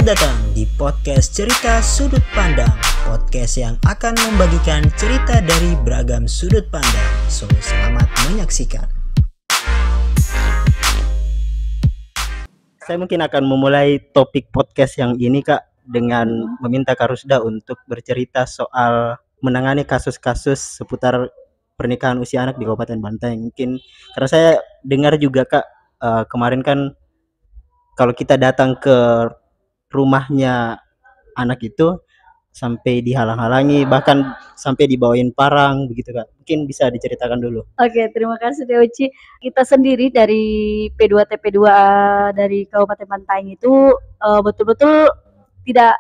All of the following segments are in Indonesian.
datang di podcast Cerita Sudut Pandang, podcast yang akan membagikan cerita dari beragam sudut pandang. So, selamat menyaksikan. Saya mungkin akan memulai topik podcast yang ini, Kak, dengan meminta Kak Rusda untuk bercerita soal menangani kasus-kasus seputar pernikahan usia anak di Kabupaten Bantaeng. Mungkin karena saya dengar juga, Kak, kemarin kan kalau kita datang ke rumahnya anak itu sampai dihalang-halangi, bahkan sampai dibawain parang begitu, Kak. Mungkin bisa diceritakan dulu. Oke, terima kasih Deoci. Kita sendiri dari P2TP2A dari Kabupaten Bantaeng itu betul-betul tidak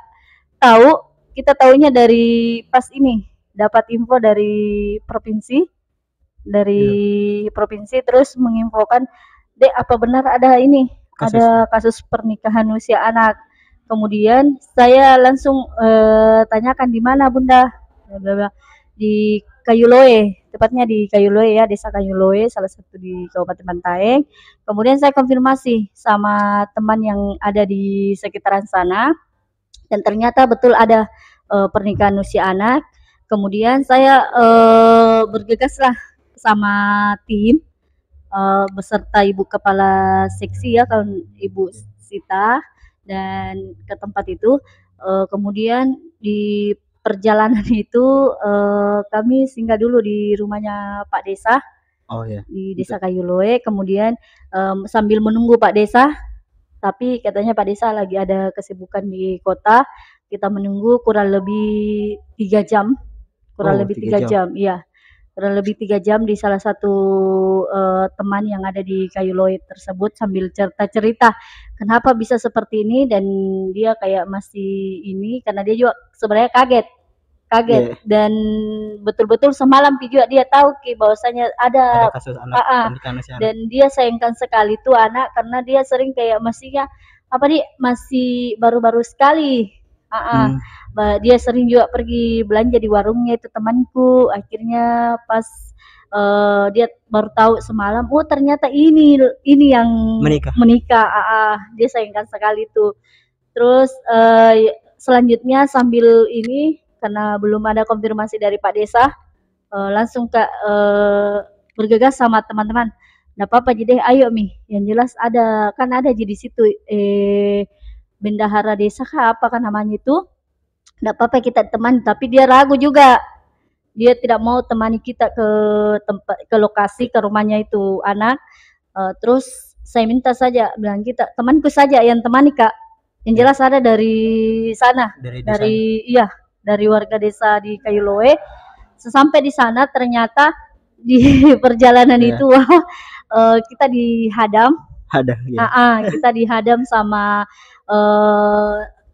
tahu. Kita tahunya dari pas ini dapat info dari provinsi, terus menginfokan, Dek, apa benar ada ini? Ada kasus pernikahan usia anak. Kemudian saya langsung tanyakan di mana Bunda? Di Kayuloe, tepatnya di Kayuloe ya, Desa Kayuloe, salah satu di Kabupaten Bantaeng. Kemudian saya konfirmasi sama teman yang ada di sekitaran sana, dan ternyata betul ada pernikahan usia anak. Kemudian saya bergegaslah sama tim beserta Ibu Kepala Seksi ya, kalau Ibu Sita, dan ke tempat itu. Kemudian di perjalanan itu kami singgah dulu di rumahnya Pak Desa. Di Desa Kayuloe. Kemudian sambil menunggu Pak Desa, tapi katanya Pak Desa lagi ada kesibukan di kota, kita menunggu kurang lebih 3 jam. Kurang lebih 3 jam, iya. Kurang lebih 3 jam di salah satu teman yang ada di Kayuloe tersebut, sambil cerita-cerita kenapa bisa seperti ini, dan dia kayak masih ini karena dia juga sebenarnya kaget. Dan betul-betul semalam juga dia tahu bahwasanya ada kasus anak pernikahan usia anak. Dan dia sayangkan sekali tuh anak, karena dia sering kayak masih baru-baru sekali. Dia sering juga pergi belanja di warungnya itu temanku. Akhirnya pas dia baru tahu semalam, oh ternyata ini yang menikah. Dia sayangkan sekali tuh. Terus selanjutnya sambil ini, karena belum ada konfirmasi dari Pak Desa, langsung bergegas sama teman-teman. Nggak apa-apa jadi ayo Mi, yang jelas ada di situ bendahara desa apa kan namanya itu. Nggak apa-apa kita teman, tapi dia ragu juga. Dia tidak mau temani kita ke tempat, ke lokasi, ke rumahnya itu anak. Terus saya minta saja, bilang kita temanku saja yang temani Kak. Yang jelas ada dari sana, dari warga desa di Kayuloe. Sesampai di sana ternyata di perjalanan itu kita dihadam. Kita dihadam sama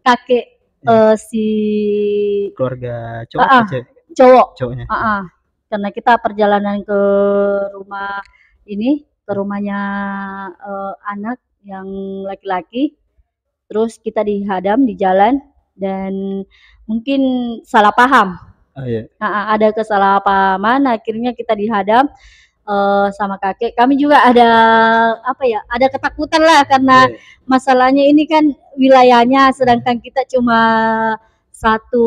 kakek si keluarga cowoknya. Karena kita perjalanan ke rumah ini, ke rumahnya anak yang laki-laki, terus kita dihadam di jalan dan mungkin salah paham. Ada kesalahpahaman, akhirnya kita dihadam sama kakek. Kami juga ada ada ketakutan lah, karena masalahnya ini kan wilayahnya, sedangkan kita cuma satu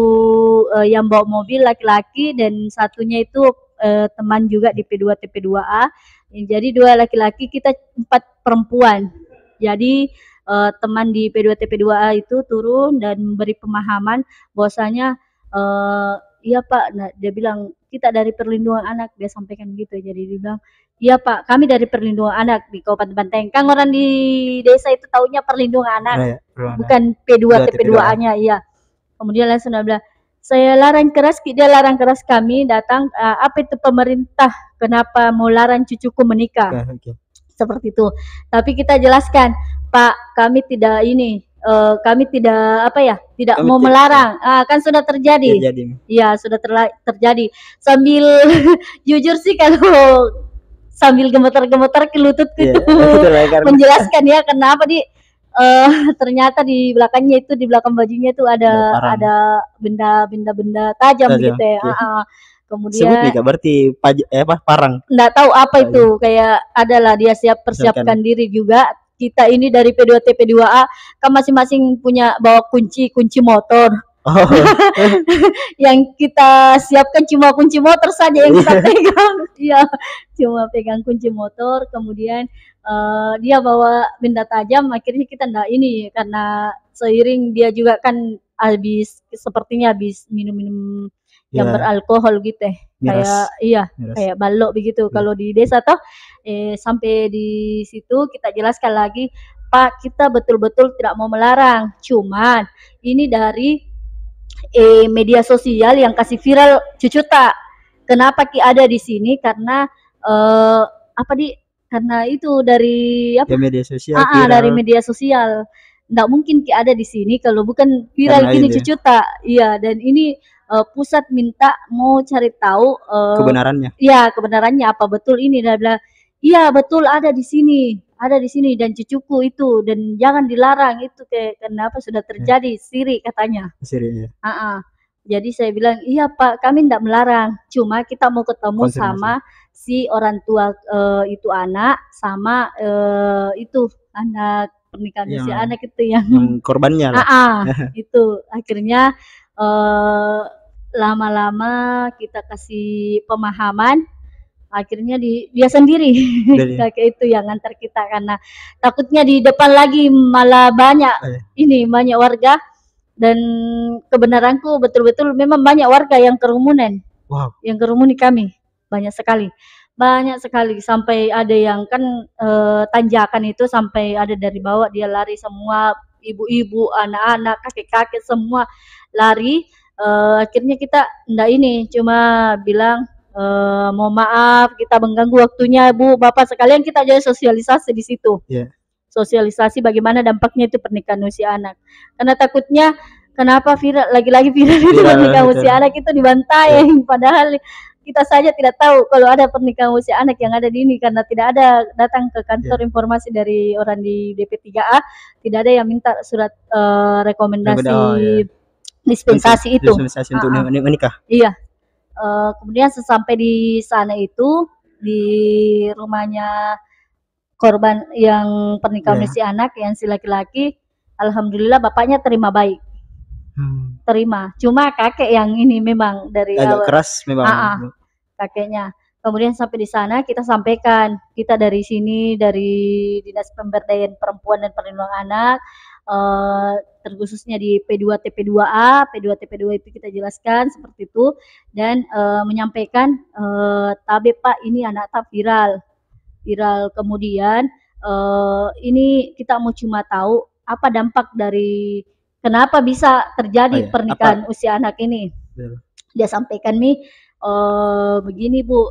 yang bawa mobil laki-laki, dan satunya itu teman juga di P2TP2A. Jadi 2 laki-laki, kita 4 perempuan. Jadi teman di P2TP2A itu turun dan memberi pemahaman bahwasanya iya Pak, nah, dia bilang kita dari perlindungan anak, dia sampaikan gitu. Jadi dia bilang, iya Pak, kami dari perlindungan anak di Kabupaten Bantaeng. Kan orang di desa itu taunya perlindungan anak, bukan P2TP2A-nya. Iya. Kemudian langsung dia bilang, dia larang keras kami datang. Apa itu pemerintah? Kenapa mau larang cucuku menikah? Seperti itu. Tapi kita jelaskan, Pak, kami tidak ini. Kami tidak mau melarang. Kan sudah terjadi. Iya, sudah terjadi. Sambil jujur sih, kalau sambil gemetar-gemetar ke lutut gitu, menjelaskan ya kenapa ternyata di belakangnya itu, di belakang bajunya itu ada benda tajam gitu ya. Kemudian berarti parang. Nggak tahu apa itu, kayak adalah dia persiapkan diri juga. kita ini dari P2T P2A kan masing-masing punya bawa kunci motor. Yang kita siapkan cuma kunci motor saja yang kita pegang. Iya, cuma pegang kunci motor. Kemudian dia bawa benda tajam. Akhirnya kita enggak ini karena seiring dia juga kan sepertinya habis minum-minum yang beralkohol gitu kayak kayak balok begitu. Kalau di desa toh sampai di situ kita jelaskan lagi, Pak, kita betul-betul tidak mau melarang. Cuman ini dari media sosial yang kasih viral Cucuta. Kenapa Ki ada di sini? Karena karena itu dari apa? Ya, media sosial. Dari media sosial. Nggak mungkin Ki ada di sini kalau bukan viral gini Cucuta. Iya, dan ini pusat minta mau cari tahu kebenarannya. Iya, kebenarannya apa betul ini. Dia bilang, iya betul ada di sini dan cucuku itu, dan jangan dilarang itu kenapa sudah terjadi siri katanya. Siri ya. Jadi saya bilang, iya Pak, kami tidak melarang, cuma kita mau ketemu sama si orang tua itu anak sama itu anak pernikahan si anak itu yang korbannya lah. Itu akhirnya lama-lama kita kasih pemahaman. Akhirnya dia sendiri kakek itu yang antar kita karena takutnya di depan lagi malah banyak banyak warga, dan kebenaranku betul-betul memang banyak warga yang kerumunan. Yang kerumuni kami banyak sekali sampai ada yang kan tanjakan itu sampai ada dari bawah dia lari semua, ibu-ibu, anak-anak, kakek-kakek semua lari. Akhirnya kita enggak ini, cuma bilang mohon maaf kita mengganggu waktunya Bu, Bapak sekalian, kita jadi sosialisasi di situ. Sosialisasi bagaimana dampaknya itu pernikahan usia anak. Karena takutnya kenapa viral lagi-lagi viral itu pernikahan usia anak itu dibantai, padahal kita saja tidak tahu kalau ada pernikahan usia anak yang ada di ini karena tidak ada datang ke kantor informasi dari orang di DP3A, tidak ada yang minta surat rekomendasi dispensasi itu. Dispensasi untuk menikah. Iya. Kemudian sesampai di sana itu di rumahnya korban yang pernikahan usia anak yang si laki-laki, alhamdulillah bapaknya terima baik. Terima. Cuma kakek yang ini memang dari agak keras memang. Kakeknya. Kemudian sampai di sana kita sampaikan, kita dari sini dari Dinas Pemberdayaan Perempuan dan Perlindungan Anak, terkhususnya di P2T P2A, P2T P2 itu kita jelaskan seperti itu, dan menyampaikan tabe Pak ini anak tak viral. Kemudian ini kita mau cuma tahu apa dampak dari kenapa bisa terjadi pernikahan usia anak ini. Dia sampaikan nih begini Bu,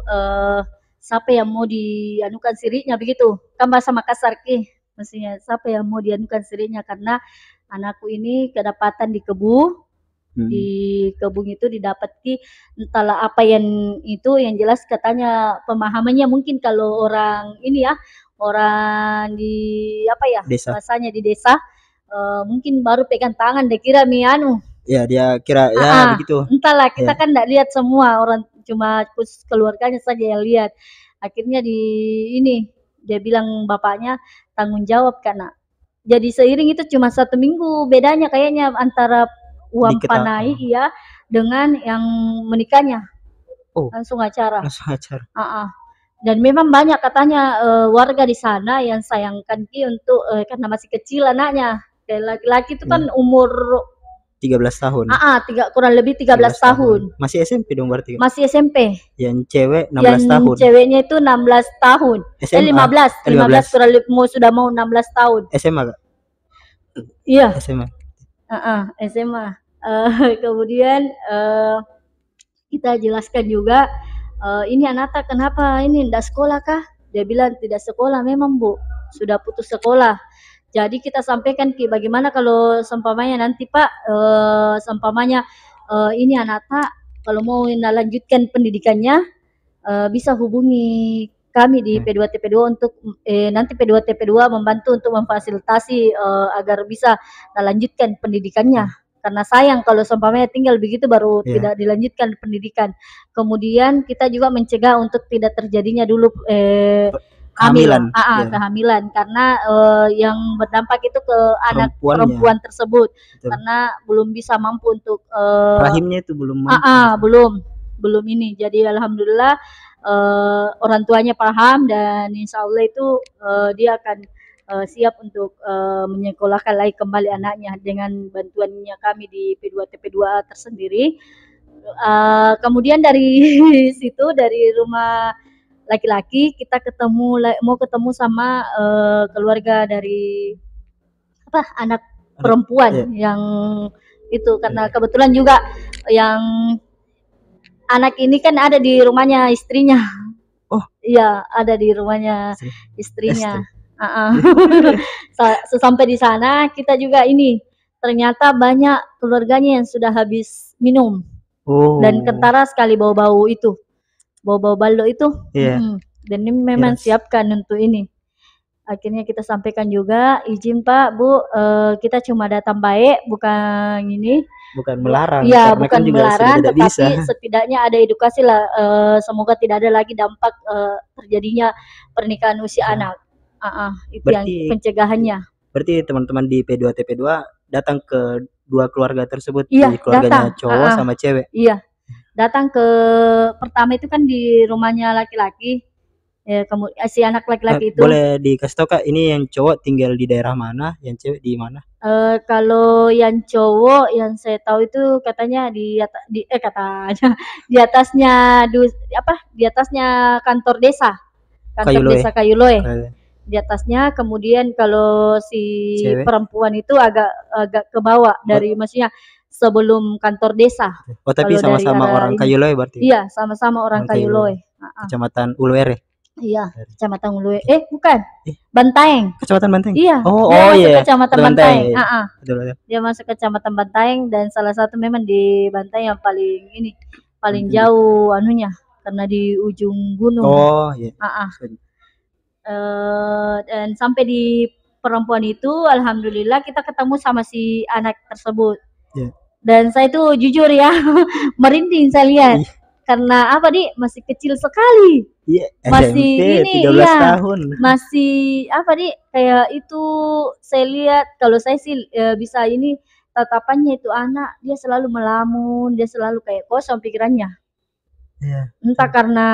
siapa yang mau dianukan sirinya begitu, kan bahasa Makassar mestinya siapa yang mau dianukan sirinya, karena anakku ini kedapatan di kebun. Di kebun itu didapati entahlah apa yang itu, yang jelas katanya pemahamannya mungkin kalau orang ini ya, orang di desa. Bahasanya di desa mungkin baru pegang tangan dia kira mianu. Ya dia kira ya begitu. Entahlah, kita kan enggak lihat semua, orang cuma keluarganya saja yang lihat. Akhirnya dia bilang bapaknya tanggung jawab karena jadi seiring itu cuma 1 minggu bedanya kayaknya antara uang panai dengan yang menikahnya. Langsung acara. Dan memang banyak katanya warga di sana yang sayangkan untuk karena masih kecil anaknya. Laki-laki itu kan umur 13 tahun. Kurang lebih 13 tahun. Masih SMP dong berarti. Masih SMP. Yang cewek 16 tahun. Yang ceweknya itu 16 tahun. 15 kurang lebih sudah mau 16 tahun. SMA Kak? Iya. SMA. SMA. Kemudian kita jelaskan juga ini Anata kenapa ini tidak sekolah kah? Dia bilang tidak sekolah memang Bu, sudah putus sekolah. Jadi kita sampaikan bagaimana kalau seumpamanya nanti Pak, seumpamanya ini Anata kalau mau melanjutkan pendidikannya bisa hubungi kami di P2T P2 untuk nanti P2T P2 membantu untuk memfasilitasi agar bisa melanjutkan pendidikannya. Karena sayang kalau seumpamanya tinggal begitu baru tidak dilanjutkan pendidikan. Kemudian kita juga mencegah untuk tidak terjadinya dulu kehamilan. Kehamilan karena yang berdampak itu ke anak perempuan tersebut. Betul. Karena belum bisa mampu untuk rahimnya itu belum mampu. belum ini. Jadi alhamdulillah orang tuanya paham dan insya Allah itu dia akan siap untuk menyekolahkan lagi kembali anaknya dengan bantuannya kami di P2TP2A tersendiri. Kemudian dari situ, dari rumah laki-laki, kita mau ketemu sama keluarga dari anak perempuan yang itu, karena kebetulan juga yang anak ini kan ada di rumahnya istrinya. Oh iya, ada di rumahnya istrinya. Sesampai di sana kita juga ini ternyata banyak keluarganya yang sudah habis minum. Dan kentara sekali bau-bau itu, bau-bau balok itu. Dan ini memang siapkan untuk ini. Akhirnya kita sampaikan juga, izin Pak, Bu, kita cuma datang baik, bukan ini. Bukan melarang. Iya, bukan melarang, tetapi setidaknya ada edukasi lah. Semoga tidak ada lagi dampak terjadinya pernikahan usia anak. Itu berarti, yang pencegahannya. Berarti teman-teman di P2TP2 datang ke dua keluarga tersebut, di keluarganya cowok sama cewek. Iya, datang ke pertama itu kan di rumahnya laki-laki. Kemudian si anak laki-laki itu. Boleh dikasih tahu Kak, ini yang cowok tinggal di daerah mana, yang cewek di mana? Kalau yang cowok yang saya tahu itu katanya di atasnya di atasnya kantor desa Kayuloe. Di atasnya. Kemudian kalau si perempuan itu agak ke bawah dari maksudnya sebelum kantor desa. Oh, tapi sama-sama orang Kayuloe berarti? Iya, sama-sama orang Kayuloe. Kecamatan Uluere. Iya, Kecamatan Uluere. Bukan. Bantaeng. Kecamatan Bantaeng. Iya. Iya. Kecamatan Bantaeng. Betul. Dia masuk ke Kecamatan Bantaeng dan salah satu memang di Bantaeng yang paling jauh anunya karena di ujung gunung. Oh, iya. Dan sampai di perempuan itu alhamdulillah kita ketemu sama si anak tersebut. Dan saya tuh jujur ya merinding saya lihat. Karena masih kecil sekali. Masih SMP, 13 tahun. Masih kayak itu saya lihat, kalau saya sih bisa ini tatapannya itu anak, dia selalu melamun, dia selalu kayak kosong pikirannya. Entah karena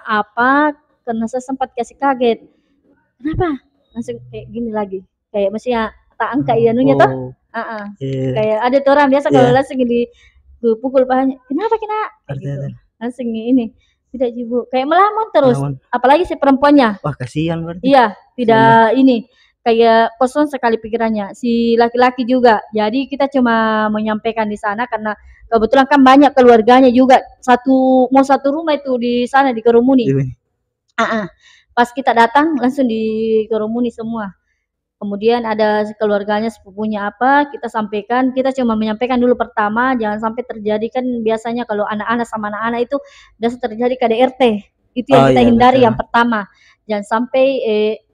apa, karena saya sempat kasih kaget. Kenapa? Langsung kayak gini lagi. Kayak maksudnya tak angkat anunya toh. Kayak ada tuh orang biasa kalau langsung gini pukul pahanya. Kenapa gitu. Langsung ini. Tidak Ibu. Kayak melamun terus. Apalagi si perempuannya. Wah, kasihan berarti. Iya, tidak ini. Kayak kosong sekali pikirannya. Si laki-laki juga. Jadi kita cuma menyampaikan di sana karena kebetulan kan banyak keluarganya juga. Satu rumah itu di sana di Kerumuni. Pas kita datang langsung di Kerumuni semua. Kemudian ada keluarganya, sepupunya kita sampaikan. Kita cuma menyampaikan dulu pertama, jangan sampai terjadi, kan biasanya kalau anak-anak sama anak-anak itu biasa terjadi KDRT. Itu yang kita hindari yang pertama. Jangan sampai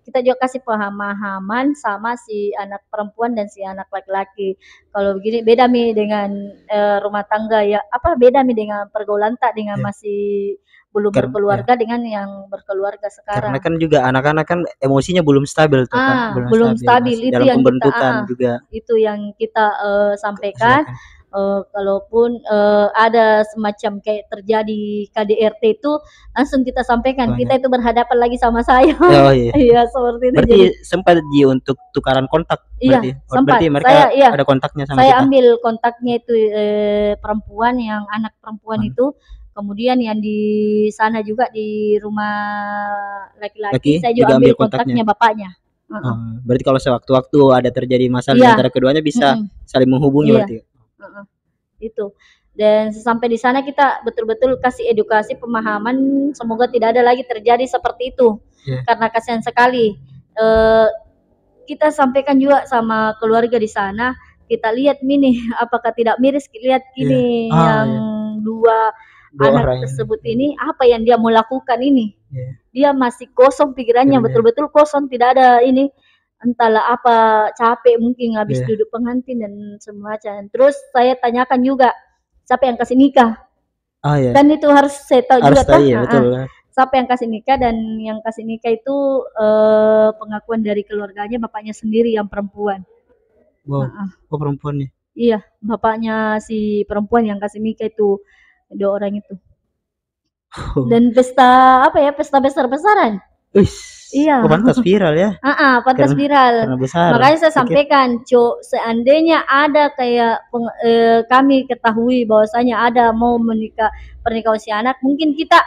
kita juga kasih pemahaman sama si anak perempuan dan si anak laki-laki. Kalau begini beda dengan rumah tangga ya, beda dengan pergaulan dengan masih belum berkeluarga dengan yang berkeluarga sekarang. Karena kan juga anak-anak kan emosinya belum stabil tuh kan. Belum stabil itu dalam yang pembentukan juga. Itu yang kita sampaikan. Kalaupun ada semacam kayak terjadi KDRT itu langsung kita sampaikan. Kita itu berhadapan lagi sama saya. Iya, seperti itu. Berarti sempat untuk tukaran kontak. Iya, sempat. Berarti mereka ada kontaknya sama saya ambil kontaknya itu perempuan, yang anak perempuan itu. Kemudian yang di sana juga di rumah laki-laki saya juga ambil kontaknya bapaknya. Berarti kalau sewaktu-waktu ada terjadi masalah antara keduanya bisa saling menghubungi berarti. Itu. Dan sampai di sana kita betul-betul kasih edukasi, pemahaman, semoga tidak ada lagi terjadi seperti itu. Karena kasihan sekali. Kita sampaikan juga sama keluarga di sana, kita lihat apakah tidak miris lihat yang dua anak tersebut ini apa yang dia mau lakukan ini. Dia masih kosong pikirannya, betul-betul kosong, tidak ada ini. Entahlah apa, capek mungkin habis duduk pengantin dan semacam. Terus saya tanyakan juga siapa yang kasih nikah. Kan itu harus saya tahu juga kan. siapa yang kasih nikah, dan yang kasih nikah itu pengakuan dari keluarganya, bapaknya sendiri yang perempuan. Wow. Oh, perempuannya. Iya, bapaknya si perempuan yang kasih nikah itu, 2 orang itu. Dan pesta apa ya, pesta besar-besaran. Iya. Oh, pantas viral ya. Pantas viral. Karena besar. Makanya saya sampaikan, seandainya ada kayak kami ketahui bahwasanya ada mau pernikahan usia anak, mungkin kita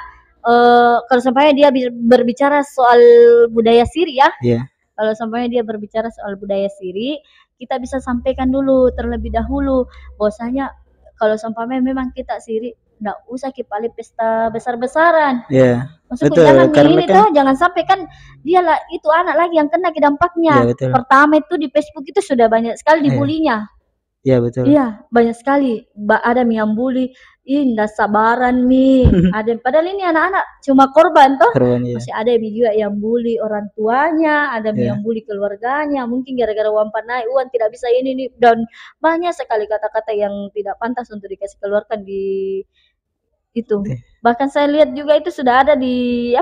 kalau sampai dia berbicara soal budaya siri ya. Iya. Kalau sampai dia berbicara soal budaya siri, kita bisa sampaikan dulu terlebih dahulu bahwasanya kalau sampai memang kita siri, nggak usah kipali pesta besar-besaran. Iya. Maksudku jangan sampai kan dia lah itu anak lagi yang kena dampaknya. Ya, pertama itu di Facebook itu sudah banyak sekali dibulinya. Iya betul. Iya, banyak sekali. Ada yang bully, nggak sabaran nih. Ada padahal ini anak-anak cuma korban toh. Masih ada juga yang bully orang tuanya, ada yang bully keluarganya. Mungkin gara-gara uang naik, uang tidak bisa ini nih, dan banyak sekali kata-kata yang tidak pantas untuk dikasih keluarkan di itu. Bahkan saya lihat juga itu sudah ada di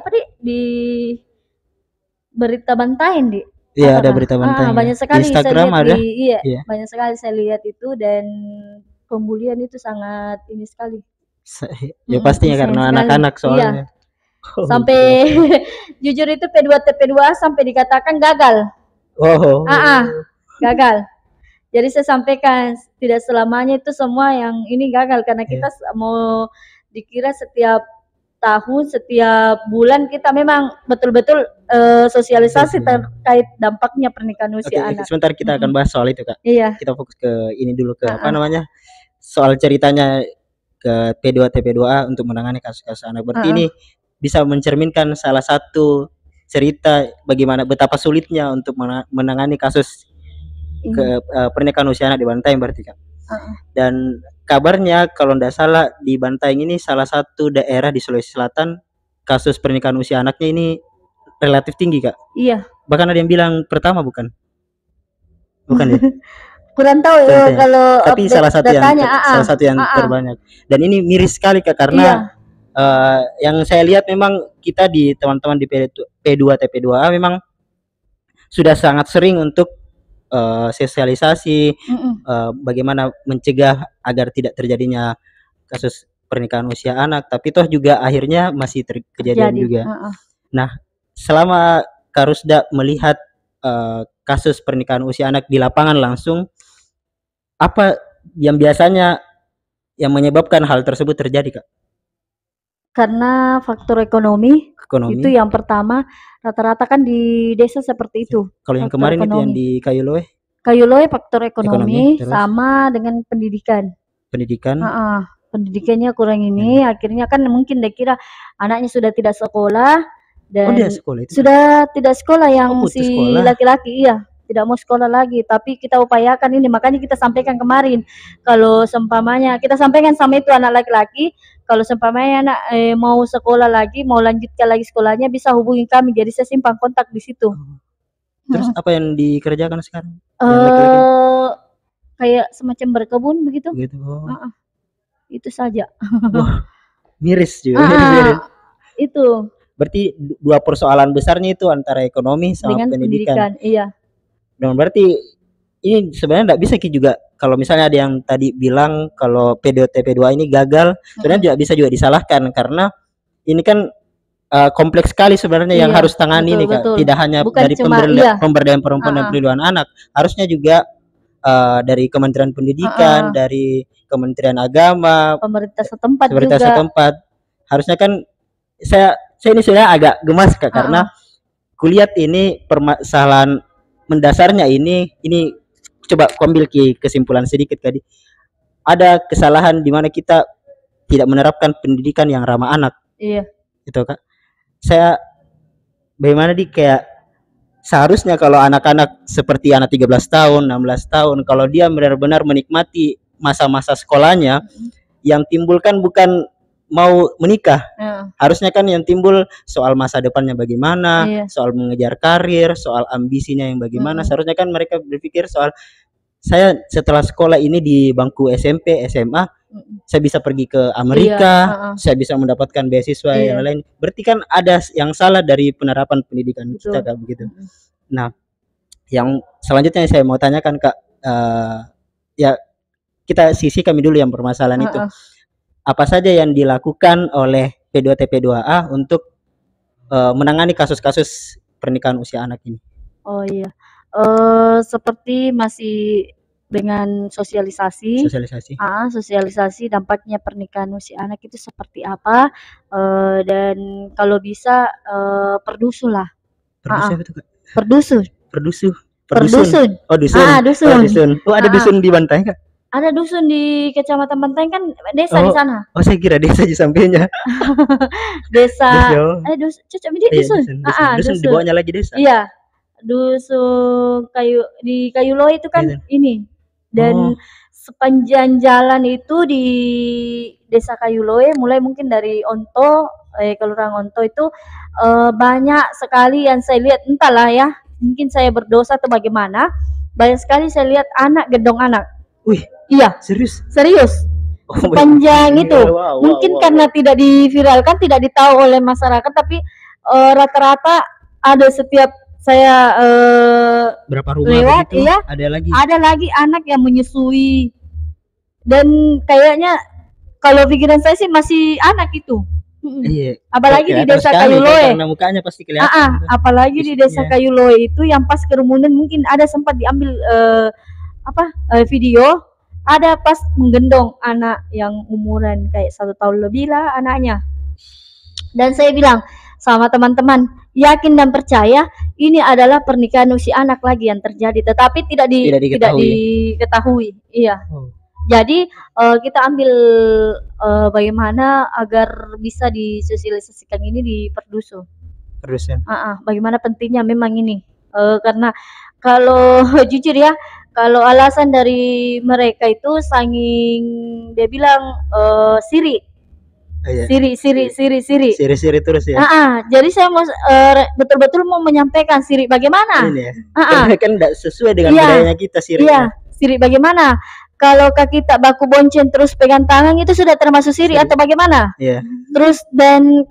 berita Bantaeng di. Iya, ada berita Bantaeng. Banyak sekali di Instagram ada. Banyak sekali saya lihat itu, dan pembulian itu sangat ini sekali. Ya pastinya karena anak-anak soalnya. Iya. Sampai jujur itu P2 TP2 sampai dikatakan gagal. Gagal. Jadi saya sampaikan tidak selamanya itu semua yang ini gagal, karena kita mau dikira setiap tahun, setiap bulan kita memang betul-betul sosialisasi terkait dampaknya pernikahan usia anak. Sebentar kita akan bahas soal itu Kak. Iya. Kita fokus ke ini dulu, ke soal ceritanya ke P2 TP2A untuk menangani kasus-kasus anak. Berarti ini bisa mencerminkan salah satu cerita bagaimana betapa sulitnya untuk menangani kasus pernikahan usia anak di Bantaeng berarti Kak. Dan kabarnya kalau tidak salah di Bantaeng ini salah satu daerah di Sulawesi Selatan kasus pernikahan usia anaknya ini relatif tinggi Kak. Iya. Bahkan ada yang bilang pertama bukan ya? Kurang tahu ya kalau tapi salah satu yang terbanyak. Dan ini miris sekali Kak, karena yang saya lihat memang kita di teman-teman di P2 TP2A memang sudah sangat sering untuk sosialisasi bagaimana mencegah agar tidak terjadinya kasus pernikahan usia anak, tapi toh juga akhirnya masih kejadian juga. Nah, selama Kak Rusda melihat kasus pernikahan usia anak di lapangan langsung, apa yang biasanya yang menyebabkan hal tersebut terjadi Kak? Karena faktor ekonomi. Itu yang pertama, rata-rata kan di desa seperti itu. Kalau yang kemarin itu yang di Kayuloe? Kayuloe faktor ekonomi sama dengan pendidikan. Pendidikannya kurang ini, akhirnya kan mungkin dia kira anaknya sudah tidak sekolah, dan sudah tidak sekolah yang si laki-laki, tidak mau sekolah lagi. Tapi kita upayakan ini, makanya kita sampaikan kemarin, kalau seumpamanya kita sampaikan sama itu anak laki-laki, kalau seumpamanya anak mau sekolah lagi, mau lanjutkan lagi sekolahnya, bisa hubungi kami, jadi saya simpan kontak di situ. Terus apa yang dikerjakan sekarang? Kayak semacam berkebun begitu. Itu saja. Wah, miris juga. Itu. Berarti dua persoalan besarnya itu antara ekonomi sama dengan pendidikan. Iya. Dan berarti ini sebenarnya tidak bisa juga, kalau misalnya ada yang tadi bilang kalau P2 TP2 ini gagal, sebenarnya juga bisa juga disalahkan, karena ini kan kompleks sekali sebenarnya yang harus tangani ini Kak. Tidak hanya dari pemberdayaan perempuan dan perlindungan anak, harusnya juga dari Kementerian Pendidikan, dari Kementerian Agama, pemerintah setempat. Harusnya kan saya ini sudah agak gemas Kak, karena kulihat ini permasalahan mendasarnya ini coba ambil kesimpulan sedikit tadi. Ada kesalahan di mana kita tidak menerapkan pendidikan yang ramah anak. Iya. Itu Kak. Saya bagaimana kayak seharusnya kalau anak-anak seperti anak 13 tahun, 16 tahun, kalau dia benar-benar menikmati masa-masa sekolahnya, yang timbulkan bukan mau menikah. Harusnya kan yang timbul soal masa depannya bagaimana, soal mengejar karir, soal ambisinya yang bagaimana. Seharusnya kan mereka berpikir soal saya setelah sekolah ini di bangku SMP, SMA, saya bisa pergi ke Amerika, saya bisa mendapatkan beasiswa yang lain. Berarti kan ada yang salah dari penerapan pendidikan kita Kak begitu. Nah, yang selanjutnya saya mau tanyakan Kak, ya kita kami dulu yang permasalahan itu. Apa saja yang dilakukan oleh P2TP2A untuk menangani kasus-kasus pernikahan usia anak ini? Oh iya, seperti masih dengan sosialisasi. Sosialisasi dampaknya pernikahan usia anak itu seperti apa, dan kalau bisa perdusu lah. Perdusu. Oh dusun. Dusun. Oh ada dusun di Bantaeng Kak? Ada dusun di Kecamatan Bantaeng kan desa di sana. Oh saya kira desa di sampingnya. Desa. Dusun. Dusun di bawahnya lagi desa. Iya. Dusun di Kayu Loe itu kan ini. Dan sepanjang jalan itu di Desa Kayu Loe mulai mungkin dari Onto, Kelurahan Onto itu banyak sekali yang saya lihat, entahlah ya, mungkin saya berdosa atau bagaimana, banyak sekali saya lihat anak gendong anak. Wih, iya, serius? Sepanjang itu. Mungkin karena tidak diviralkan, tidak ditahu oleh masyarakat, tapi rata-rata ada setiap saya berapa rumah lewat, begitu, iya, ada lagi anak yang menyusui, dan kayaknya kalau pikiran saya sih masih anak itu. Iya. Apalagi di Desa Kayu Loe. Karena mukanya pasti kelihatan. Apalagi di Desa Kayu Loe itu yang pas kerumunan, mungkin ada sempat diambil video, ada pas menggendong anak yang umuran kayak 1 tahun lebih lah anaknya. Dan saya bilang sama teman-teman, yakin dan percaya ini adalah pernikahan usia anak lagi yang terjadi, tetapi tidak diketahui. Iya. Jadi kita ambil bagaimana agar bisa disosialisasikan ini di Perdusun. Bagaimana pentingnya memang ini, karena kalau jujur ya, kalau alasan dari mereka itu sanging dia bilang siri terus ya. Jadi saya mau betul-betul mau menyampaikan siri bagaimana. Karena kan tidak sesuai dengan budayanya kita siri. Iya, siri bagaimana? Kalau kaki tak baku bonceng terus pegang tangan itu sudah termasuk siri atau bagaimana? Iya. Terus dan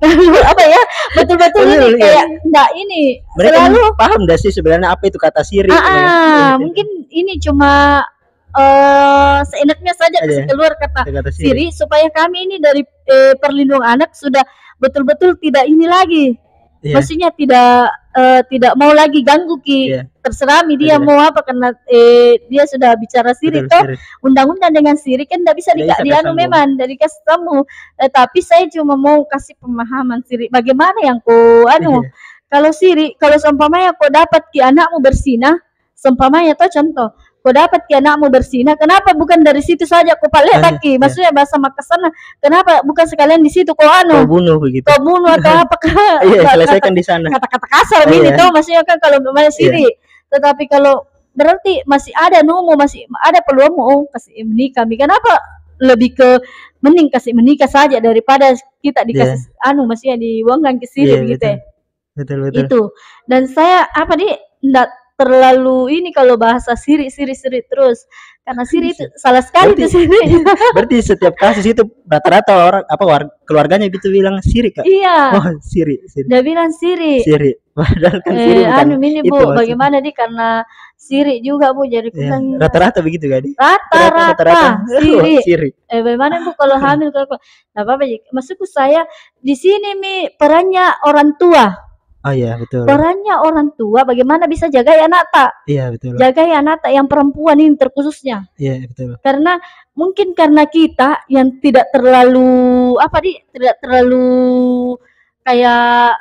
apa ya? Betul-betul ini kayak enggak ini. Mereka selalu paham enggak sih sebenarnya apa itu kata siri? Mungkin ini cuma seenaknya saja kasih keluar kata siri supaya kami ini dari perlindungan anak sudah betul-betul tidak ini lagi. Maksudnya tidak mau lagi ganggu terserah dia mau apa, karena dia sudah bicara siri toh, undang-undang dengan siri kan tidak bisa dianu memang dari kasih kamu, tapi saya cuma mau kasih pemahaman siri bagaimana yang kalau siri, kalau seumpamanya kau dapat anakmu bersinah, seumpamanya toh contoh, kau dapat anakmu bersinah, kenapa bukan dari situ saja kau paling lagi, maksudnya bahasa Makassar, kenapa bukan sekalian di situ kau bunuh begitu, kau bunuh atau apa selesaikan di sana, kata-kata kasar ini toh, maksudnya kan kalau memang siri. Tetapi kalau berarti masih ada masih ada peluang kasih menikah, kenapa lebih ke mending kasih menikah saja daripada kita dikasih maksudnya diuangkan ke siri gitu. Betul. Itu. Dan saya enggak terlalu ini kalau bahasa siri terus, karena siri itu salah sekali itu siri. Berarti setiap kasus itu rata-rata orang keluarganya gitu bilang siri Kak. Iya. Oh siri. Dia bilang siri. Padahal kan siri bukan ini Bu, bagaimana karena siri juga Bu, jadi bilang rata-rata begitu kan? Rata-rata siri. Bagaimana Bu kalau hamil kalau apa-apa? Maksudku saya di sini perannya orang tua. Oh iya betul. Perannya orang tua bagaimana bisa jaga anak tak? Iya betul. Jaga anak tak yang perempuan ini terkhususnya. Iya betul. Karena mungkin karena kita yang tidak terlalu tidak terlalu kayak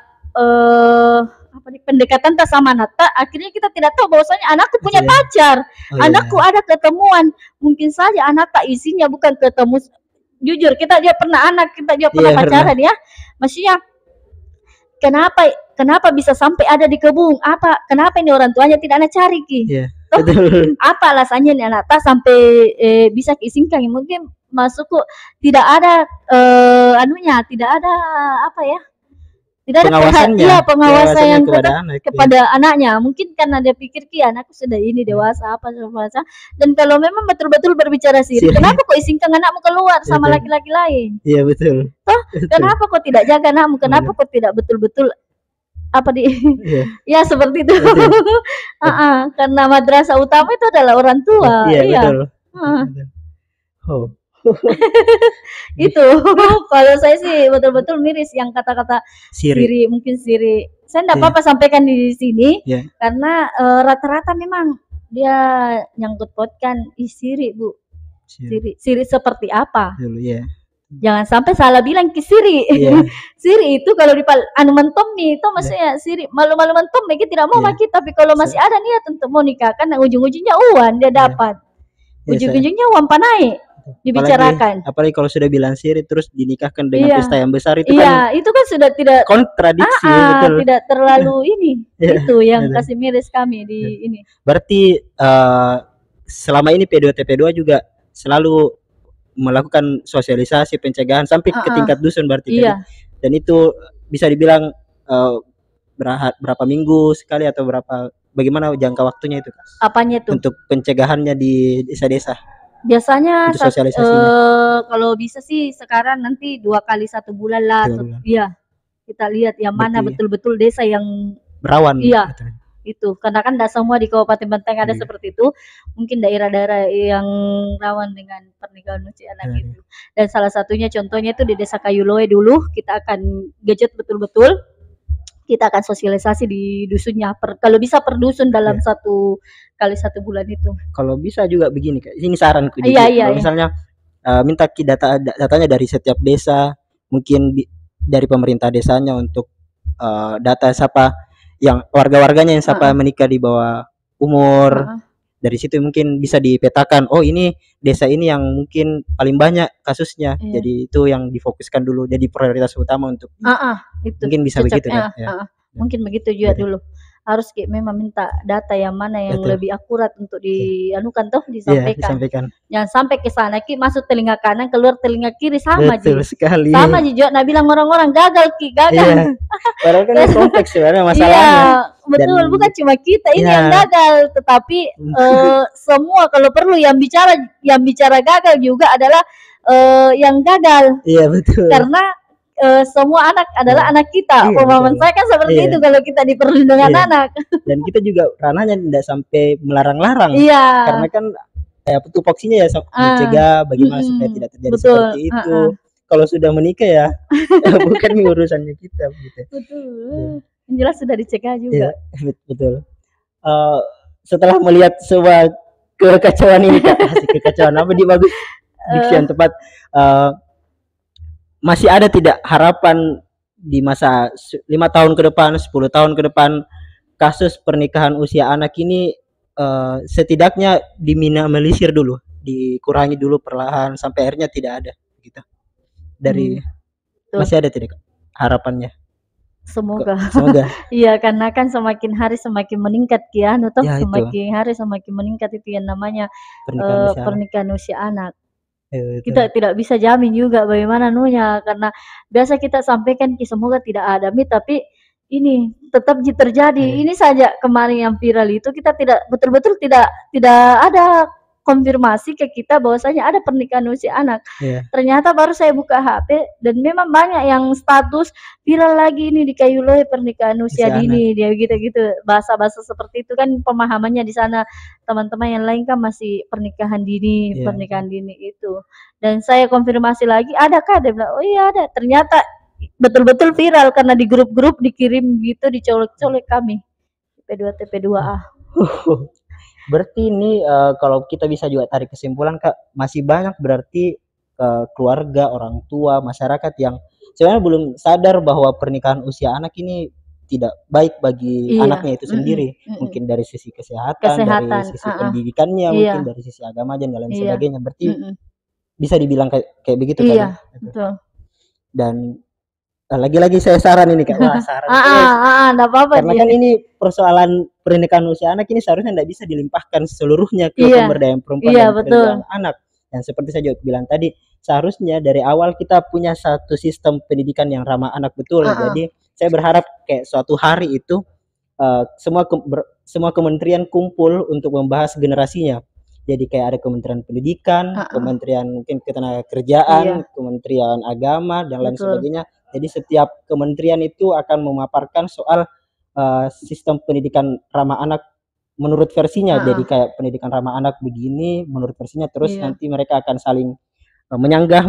pendekatan tak sama anak tak, akhirnya kita tidak tahu bahwasanya anakku punya pacar, anakku ada ketemuan, mungkin saja anak tak isinya bukan ketemu. Jujur kita juga pernah pernah pacaran ya, maksudnya kenapa bisa sampai ada di kebun? Kenapa ini orang tuanya tidak nak cari apa alasannya nih anak tak sampai bisa diizinkan? Mungkin masukku tidak ada tidak ada tidak ada pengawasan yang kepada anak, kepada anaknya. Mungkin karena dia pikir anakku sudah ini dewasa apa dewasa. Dan kalau memang betul-betul berbicara siri, kenapa kok izinkan anakmu keluar sama laki-laki lain? Iya betul. Toh, kenapa kok tidak jaga anakmu? Kenapa kok tidak betul-betul apa ya seperti itu. Karena madrasah utama itu adalah orang tua. Iya. Betul. Itu kalau saya sih betul-betul miris yang kata-kata siri. Mungkin siri saya tidak apa-apa sampaikan di sini karena rata-rata memang dia nyangkut pautkan siri Bu, siri seperti apa. Jangan sampai salah bilang siri. Siri itu kalau di mentomi itu maksudnya siri malu-malu mentomi kita tidak mau maki, tapi kalau masih ada niat untuk mau nikah kan ujung-ujungnya uang dia dapat. Ujung-ujungnya uang naik dibicarakan. Apalagi kalau sudah bilang siri terus dinikahkan dengan pesta yang besar itu kan. Itu kan sudah tidak kontradiksi betul. Tidak terlalu ini. Itu yang kasih miris kami di ini. Berarti selama ini P2TP2 juga selalu melakukan sosialisasi pencegahan sampai ke tingkat dusun berarti kan? Dan itu bisa dibilang berapa minggu sekali atau bagaimana jangka waktunya itu Kak? Apanya itu? Untuk pencegahannya di desa-desa. Biasanya kalau bisa sih sekarang nanti 2 kali 1 bulan lah. Iya. Kita lihat yang mana betul-betul desa yang berawan. Iya. Itu karena kan tidak semua di Kabupaten Menteng ada seperti itu. Mungkin daerah-daerah yang rawan dengan pernikahan usia anak itu. Dan salah satunya contohnya itu di Desa Kayuloe dulu kita akan gadget betul-betul. Kita akan sosialisasi di dusunnya kalau bisa per dusun dalam 1 kali 1 bulan itu. Kalau bisa juga begini Kak. Ini saranku kalau misalnya minta datanya dari setiap desa, mungkin dari pemerintah desanya untuk data siapa yang warga-warganya yang siapa menikah di bawah umur. Dari situ mungkin bisa dipetakan, oh ini desa ini yang mungkin paling banyak kasusnya. Jadi itu yang difokuskan dulu jadi prioritas utama untuk itu. Mungkin bisa begitu ya. Mungkin begitu juga dulu. Harus memang minta data yang mana yang lebih akurat untuk dianukan disampaikan. Jangan sampai ke sana masuk telinga kanan keluar telinga kiri sama Betul sekali. Sama juga bilang orang-orang gagal gagal. Padahal kan kompleks sebenarnya masalahnya. Betul, bukan cuma kita ini yang gagal, tetapi semua kalau perlu yang bicara gagal juga adalah yang gagal. Iya betul. Karena semua anak adalah anak kita. Pemahaman saya kan seperti itu kalau kita di perlindungan anak. Dan kita juga ranahnya tidak sampai melarang-larang. Karena kan tupoksinya mencegah bagaimana supaya tidak terjadi seperti itu. Kalau sudah menikah bukan urusannya kita gitu. Betul. Yang jelas sudah dicegah juga. Betul. Setelah melihat sebuah kekacauan ini kekacauan apa bagus diksi yang tepat, masih ada tidak harapan di masa 5 tahun ke depan, 10 tahun ke depan kasus pernikahan usia anak ini setidaknya diminimalisir dulu, dikurangi dulu perlahan sampai akhirnya tidak ada gitu. Masih ada tidak harapannya? Semoga. Iya, karena kan semakin hari semakin meningkat semakin hari semakin meningkat itu yang namanya pernikahan usia anak. Kita tidak bisa jamin juga bagaimana karena biasa kita sampaikan semoga tidak ada tapi ini tetap terjadi. Ini saja kemarin yang viral itu kita tidak betul-betul tidak ada konfirmasi ke kita bahwasanya ada pernikahan usia anak. Ternyata baru saya buka HP dan memang banyak yang status viral lagi ini di Kayuloe pernikahan usia dini dia gitu-gitu. Bahasa-bahasa seperti itu kan pemahamannya di sana teman-teman yang lain kan masih pernikahan dini itu. Dan saya konfirmasi lagi adakah, dia bilang oh iya ada. Ternyata betul-betul viral karena di grup-grup dikirim gitu dicolek-colek kami P2TP2A. Berarti ini kalau kita bisa juga tarik kesimpulan Kak, masih banyak berarti keluarga, orang tua, masyarakat yang sebenarnya belum sadar bahwa pernikahan usia anak ini tidak baik bagi anaknya itu sendiri. Mungkin dari sisi kesehatan, dari sisi pendidikannya, mungkin dari sisi agama dan lain sebagainya. Berarti bisa dibilang kayak begitu kan? Betul. Dan lagi-lagi saya saran ini Kak. Saran. Enggak apa-apa. Karena kan ini persoalan pernikahan usia anak ini seharusnya tidak bisa dilimpahkan seluruhnya ke pemberdayaan perempuan dan perlindungan anak. Dan seperti saya juga bilang tadi, seharusnya dari awal kita punya satu sistem pendidikan yang ramah anak betul. Jadi saya berharap kayak suatu hari itu semua kementerian kumpul untuk membahas generasinya. Jadi kayak ada Kementerian Pendidikan, Kementerian mungkin Ketenagakerjaan, Kementerian Agama dan lain sebagainya. Jadi setiap kementerian itu akan memaparkan soal sistem pendidikan ramah anak menurut versinya. Jadi kayak pendidikan ramah anak begini menurut versinya, terus nanti mereka akan saling menyanggah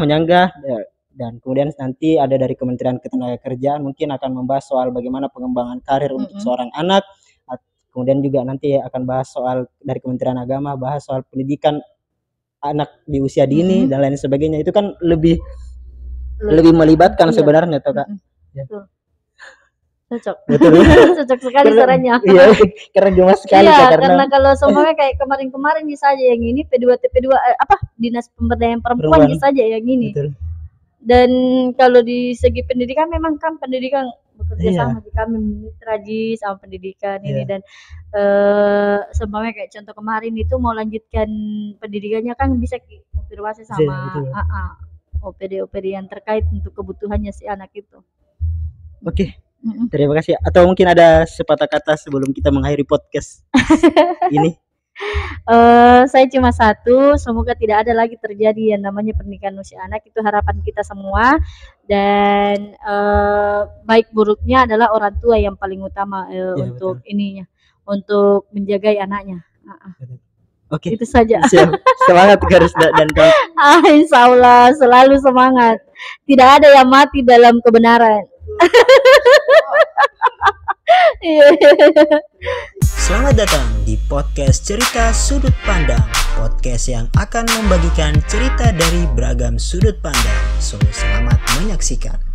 dan kemudian nanti ada dari Kementerian Ketenagakerjaan mungkin akan membahas soal bagaimana pengembangan karir untuk seorang anak. Kemudian juga nanti akan bahas soal dari Kementerian Agama, bahas soal pendidikan anak di usia dini dan lain sebagainya. Itu kan lebih melibatkan sebenarnya toh Kak. Cocok. Betul. Cocok sekali sarannya. Iya, karena gemas sekali karena kalau semuanya kayak kemarin saja yang ini P2 Dinas Pemberdayaan Perempuan saja yang ini. Betul. Dan kalau di segi pendidikan memang kan pendidikan bekerja sama di kami mitra sama pendidikan ini dan seumpamanya kayak contoh kemarin itu mau lanjutkan pendidikannya kan bisa konfirmasi sama OPD yang terkait untuk kebutuhannya si anak itu. Oke. Terima kasih. Atau mungkin ada sepatah kata sebelum kita mengakhiri podcast ini? Saya cuma satu, semoga tidak ada lagi terjadi yang namanya pernikahan usia anak. Itu harapan kita semua. Dan baik buruknya adalah orang tua yang paling utama untuk ininya, untuk menjaga anaknya. Oke. Itu saja. Semangat Karusda dan kawan. Insya Allah selalu semangat. Tidak ada yang mati dalam kebenaran. Selamat datang di podcast Cerita Sudut Pandang, podcast yang akan membagikan cerita dari beragam sudut pandang. So, selamat menyaksikan.